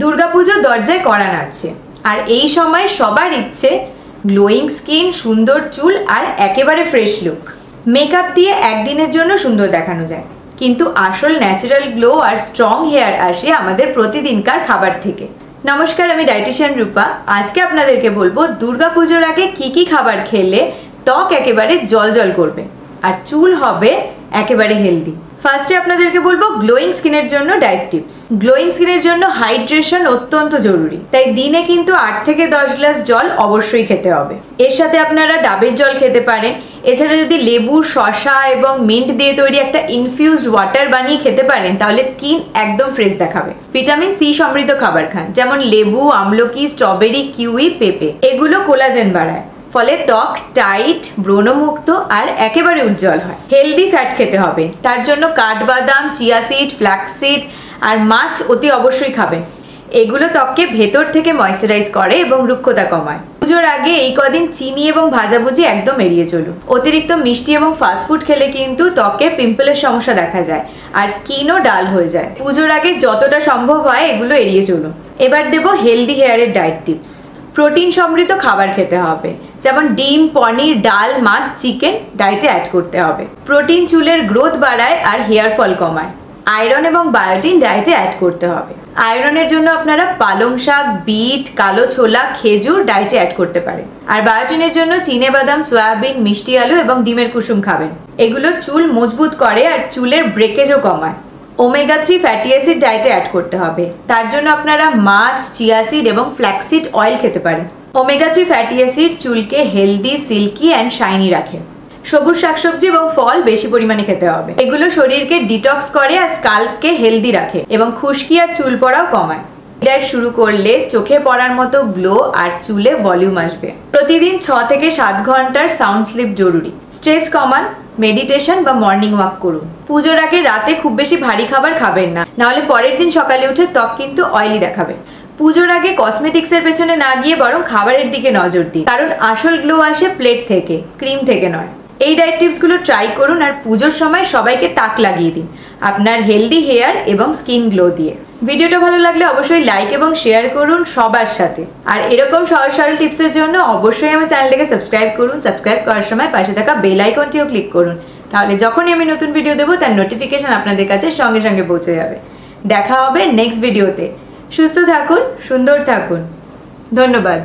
দুর্গাপুজো দরজায় কড়া নাড়ছে, আর এই সময় সবার ইচ্ছে গ্লোয়িং স্কিন, সুন্দর চুল আর একেবারে ফ্রেশ লুক। মেকআপ দিয়ে একদিনের জন্য সুন্দর দেখানো যায়, কিন্তু আসল ন্যাচারাল গ্লো আর স্ট্রং হেয়ার আসে আমাদের প্রতিদিনকার খাবার থেকে। নমস্কার, আমি ডায়েটিশিয়ান রূপা। আজকে আপনাদেরকে বলবো দুর্গাপুজোর আগে কি কি খাবার খেলে ত্বক একেবারে জল করবে আর চুল হবে একেবারে হেলদি। ফার্স্টে আপনাদেরকে বলবো গ্লোয়িং স্কিনের জন্য ডায়েট টিপস। গ্লোয়িং স্কিনের জন্য হাইড্রেশন অত্যন্ত জরুরি, তাই দিনে কিন্তু 8 থেকে 10 গ্লাস জল অবশ্যই খেতে হবে। এর সাথে আপনারা ডাবের জল খেতে পারেন। এছাড়া যদি লেবু, শসা এবং মিন্ট দিয়ে তৈরি একটা ইনফিউজড ওয়াটার বানিয়ে খেতে পারেন, তাহলে স্কিন একদম ফ্রেশ দেখাবে। ভিটামিন সি সমৃদ্ধ খাবার খান, যেমন লেবু, আমলকি, স্ট্রবেরি, কিউই, পেঁপে। এগুলো কোলাজেন বাড়ায়, ফলে ত্বক টাইট, ব্রণমুক্ত আর একেবারে উজ্জ্বল হয়। হেলদি ফ্যাট খেতে হবে, তার জন্য কাঠবাদাম, চিয়া সিড, ফ্ল্যাক্স সিড আর মাছ অতি অবশ্যই খাবেন। এগুলো ত্বককে ভেতর থেকে ময়েশ্চারাইজ করে এবং রুক্ষতা কমায়। পুজোর আগে এই কদিন চিনি এবং ভাজাভুজি একদম এড়িয়ে চলুন। অতিরিক্ত মিষ্টি এবং ফাস্টফুড খেলে কিন্তু ত্বকে পিম্পলের সমস্যা দেখা যায় আর স্কিনও ডাল হয়ে যায়। পুজোর আগে যতটা সম্ভব হয় এগুলো এড়িয়ে চলুন। এবার দেব হেলদি হেয়ারের ডায়েট টিপস। প্রোটিন সমৃদ্ধ খাবার খেতে হবে, যেমন ডিম, পনির, ডাল, মাছ, চিকেন ডায়েটে অ্যাড করতে হবে। প্রোটিন চুলের গ্রোথ বাড়ায় আর হেয়ার ফল কমায়। আয়রন এবং বায়োটিন ডায়েটে অ্যাড করতে হবে। আয়রনের জন্য আপনারা পালং শাক, বিট, কালো ছোলা, খেজুর ডায়েটে অ্যাড করতে পারেন। আর বায়োটিনের জন্য চিনেবাদাম, সয়াবিন, মিষ্টি আলু এবং ডিমের কুসুম খাবেন। এগুলো চুল মজবুত করে আর চুলের ব্রেকেজও কমায়। ওমেগা 3 ফ্যাটি অ্যাসিড ডায়েটে অ্যাড করতে হবে। তার জন্য আপনারা মাছ, চিয়া সিড এবং ফ্ল্যাক্সিড অয়েল খেতে পারেন। ওমেগা 3 ফ্যাটি অ্যাসিড চুলকে হেলদি, সিল্কি অ্যান্ড শাইনি রাখে। সবুজ শাকসবজি এবং ফল বেশি পরিমাণে খেতে হবে। এগুলো শরীরকে ডিটক্স করে আর স্কাল্পকে হেলদি রাখে এবং খুশকি আর চুল পড়াও কমায়। ডায়েট শুরু করলে চোখে পড়ার মতো গ্লো আর চুলে ভলিউম আসবে। প্রতিদিন 6 থেকে 7 ঘন্টার সাউন্ড স্লিপ জরুরি। স্ট্রেস কমান, মেডিটেশন বা মর্নিং ওয়াক করুন। পুজোর আগে রাতে খুব বেশি ভারী খাবার খাবেন না, নাহলে পরের দিন সকালে উঠে ত্বক কিন্তু অয়েলি দেখাবে। পুজোর আগে কসমেটিক্সের পেছনে না গিয়ে বরং খাবারের দিকে নজর দিন, কারণ আসল গ্লো আসে প্লেট থেকে, ক্রিম থেকে নয়। এই ডায়েট টিপসগুলো ট্রাই করুন আর পুজোর সময় সবাইকে তাক লাগিয়ে দিন আপনার হেলদি হেয়ার এবং স্কিন গ্লো দিয়ে। ভিডিওটা ভালো লাগলে অবশ্যই লাইক এবং শেয়ার করুন সবার সাথে। আর এরকম সহজ সরল টিপসের জন্য অবশ্যই আমার চ্যানেলটাকে সাবস্ক্রাইব করুন। সাবস্ক্রাইব করার সময় পাশে থাকা বেল আইকনটিও ক্লিক করুন, তাহলে যখনই আমি নতুন ভিডিও দেবো তার নোটিফিকেশন আপনাদের কাছে সঙ্গে সঙ্গে পৌঁছে যাবে। দেখা হবে নেক্সট ভিডিওতে। সুস্থ থাকুন, সুন্দর থাকুন। ধন্যবাদ।